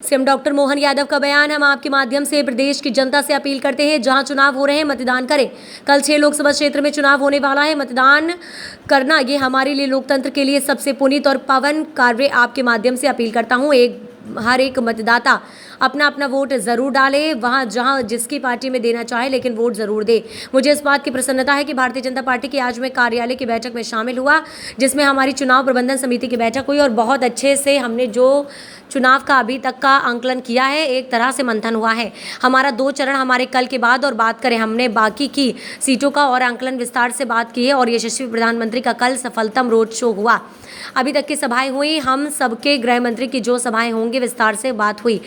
CM doctor Mohan Yadav का बयान। हम आपके माध्यम से प्रदेश की जनता से अपील करते हैं, जहां चुनाव हो रहे हैं मतदान करें। कल 6 लोकसभा क्षेत्र में चुनाव होने वाला है। मतदान करना ये हमारे लिए, लोकतंत्र के लिए सबसे पुनीत और पावन कार्य। आपके माध्यम से अपील करता हूं, हर एक मतदाता अपना अपना वोट ज़रूर डाले, वहाँ जहाँ जिसकी पार्टी में देना चाहे, लेकिन वोट ज़रूर दे। मुझे इस बात की प्रसन्नता है कि भारतीय जनता पार्टी की आज मैं कार्यालय की बैठक में शामिल हुआ, जिसमें हमारी चुनाव प्रबंधन समिति की बैठक हुई और बहुत अच्छे से हमने जो चुनाव का अभी तक का आंकलन किया है, एक तरह से मंथन हुआ है। हमारा 2 चरण हमारे कल के बाद और बात करें हमने बाकी की सीटों का और आंकलन विस्तार से बात की है और यशस्वी प्रधानमंत्री का कल सफलतम रोड शो हुआ। अभी तक की सभाएं हुई, हम सबके गृह मंत्री की जो सभाएं होंगी विस्तार से बात हुई।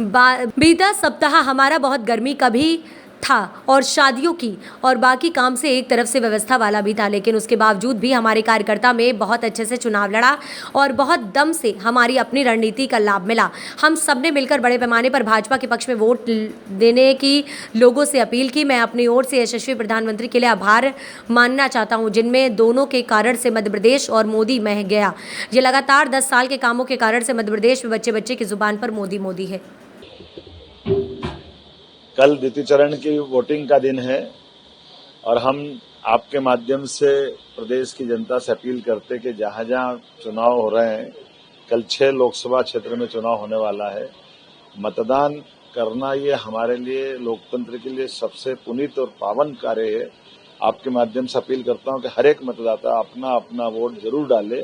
बीता सप्ताह हमारा बहुत गर्मी का भी था और शादियों की और बाकी काम से एक तरफ से व्यवस्था वाला भी था, लेकिन उसके बावजूद भी हमारे कार्यकर्ता में बहुत अच्छे से चुनाव लड़ा और बहुत दम से हमारी अपनी रणनीति का लाभ मिला। हम सब ने मिलकर बड़े पैमाने पर भाजपा के पक्ष में वोट देने की लोगों से अपील की। मैं अपनी ओर से यशस्वी प्रधानमंत्री के लिए आभार मानना चाहता हूं, जिनमें दोनों के कारण से मध्य प्रदेश और मोदी मह गया। ये लगातार 10 साल के कामों के कारण से मध्य प्रदेश में बच्चे बच्चे की जुबान पर मोदी मोदी है। कल द्वितीय चरण की वोटिंग का दिन है और हम आपके माध्यम से प्रदेश की जनता से अपील करते कि जहां जहां चुनाव हो रहे हैं, कल 6 लोकसभा क्षेत्र में चुनाव होने वाला है। मतदान करना ये हमारे लिए, लोकतंत्र के लिए सबसे पुनीत और पावन कार्य है। आपके माध्यम से अपील करता हूं कि हर एक मतदाता अपना अपना वोट जरूर डाले,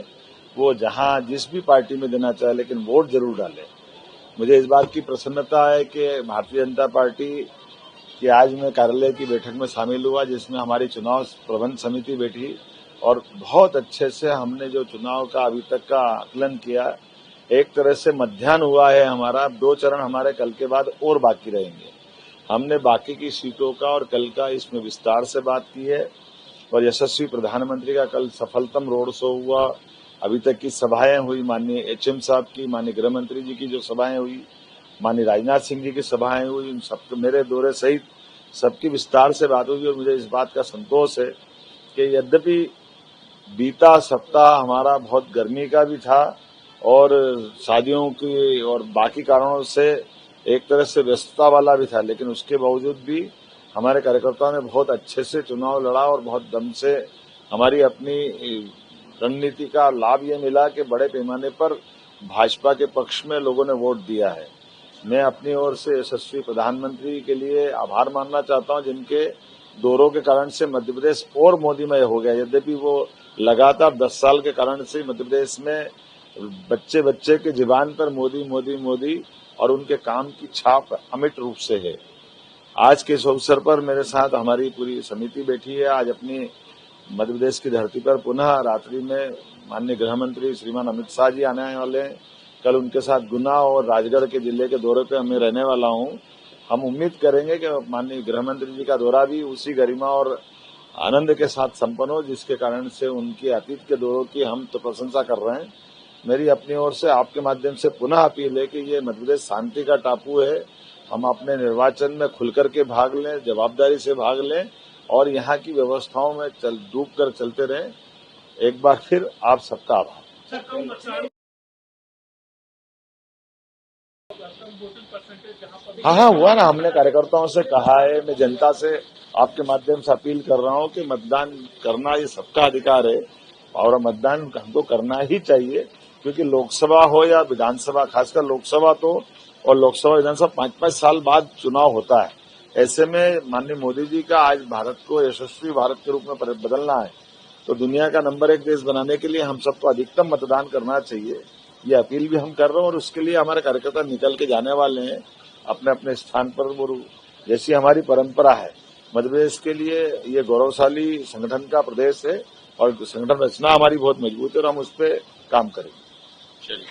वो जहां जिस भी पार्टी में देना चाहे, लेकिन वोट जरूर डाले। मुझे इस बात की प्रसन्नता है कि भारतीय जनता पार्टी की आज मैं कार्यालय की बैठक में शामिल हुआ, जिसमें हमारी चुनाव प्रबंधन समिति बैठी और बहुत अच्छे से हमने जो चुनाव का अभी तक का आकलन किया, एक तरह से मध्याह्न हुआ है हमारा। 2 चरण हमारे कल के बाद और बाकी रहेंगे। हमने बाकी की सीटों का और कल का इसमें विस्तार से बात की है और यशस्वी प्रधानमंत्री का कल सफलतम रोड शो हुआ। अभी तक की सभाएं हुई, माननीय एचएम साहब की, माननीय गृह मंत्री जी की जो सभाएं हुई, माननीय राजनाथ सिंह जी की सभाएं हुई, इन सबके मेरे दौरे सहित सबकी विस्तार से बात हुई और मुझे इस बात का संतोष है कि यद्यपि बीता सप्ताह हमारा बहुत गर्मी का भी था और शादियों की और बाकी कारणों से एक तरह से व्यस्तता वाला भी था, लेकिन उसके बावजूद भी हमारे कार्यकर्ताओं ने बहुत अच्छे से चुनाव लड़ा और बहुत दम से हमारी अपनी रणनीति का लाभ ये मिला कि बड़े पैमाने पर भाजपा के पक्ष में लोगों ने वोट दिया है। मैं अपनी ओर से यशस्वी प्रधानमंत्री के लिए आभार मानना चाहता हूं, जिनके दौरों के कारण से मध्य प्रदेश और मोदीमय हो गया। यद्यपि वो लगातार 10 साल के कारण से मध्य प्रदेश में बच्चे बच्चे के जुबान पर मोदी मोदी मोदी और उनके काम की छाप अमिट रूप से है। आज के इस अवसर पर मेरे साथ हमारी पूरी समिति बैठी है। आज अपनी मध्य प्रदेश की धरती पर पुनः रात्रि में माननीय गृह मंत्री श्रीमान अमित शाह जी आने वाले हैं। कल उनके साथ गुना और राजगढ़ के जिले के दौरे पे मैं रहने वाला हूं। हम उम्मीद करेंगे कि माननीय गृह मंत्री जी का दौरा भी उसी गरिमा और आनंद के साथ संपन्न हो, जिसके कारण से उनकी अतीत के दौरों की हम तो प्रशंसा कर रहे हैं। मेरी अपनी ओर से आपके माध्यम से पुनः अपील है कि ये मध्य प्रदेश शांति का टापू है। हम अपने निर्वाचन में खुल करके भाग लें, जवाबदारी से भाग लें और यहाँ की व्यवस्थाओं में डूब कर चलते रहें। एक बार फिर आप सबका आभार। हाँ, हुआ ना। हमने कार्यकर्ताओं से कहा है, मैं जनता से आपके माध्यम से अपील कर रहा हूँ कि मतदान करना ये सबका अधिकार है और मतदान हमको करना ही चाहिए, क्योंकि लोकसभा हो या विधानसभा, खासकर लोकसभा तो और लोकसभा विधानसभा 5-5 साल बाद चुनाव होता है। ऐसे में माननीय मोदी जी का आज भारत को यशस्वी भारत के रूप में बदलना है, तो दुनिया का नंबर 1 देश बनाने के लिए हम सबको अधिकतम मतदान करना चाहिए। ये अपील भी हम कर रहे हैं और उसके लिए हमारे कार्यकर्ता निकल के जाने वाले हैं अपने अपने स्थान पर। वो जैसी हमारी परंपरा है, मध्य प्रदेश के लिए ये गौरवशाली संगठन का प्रदेश है और संगठन रचना हमारी बहुत मजबूत है और हम उस पर काम करेंगे।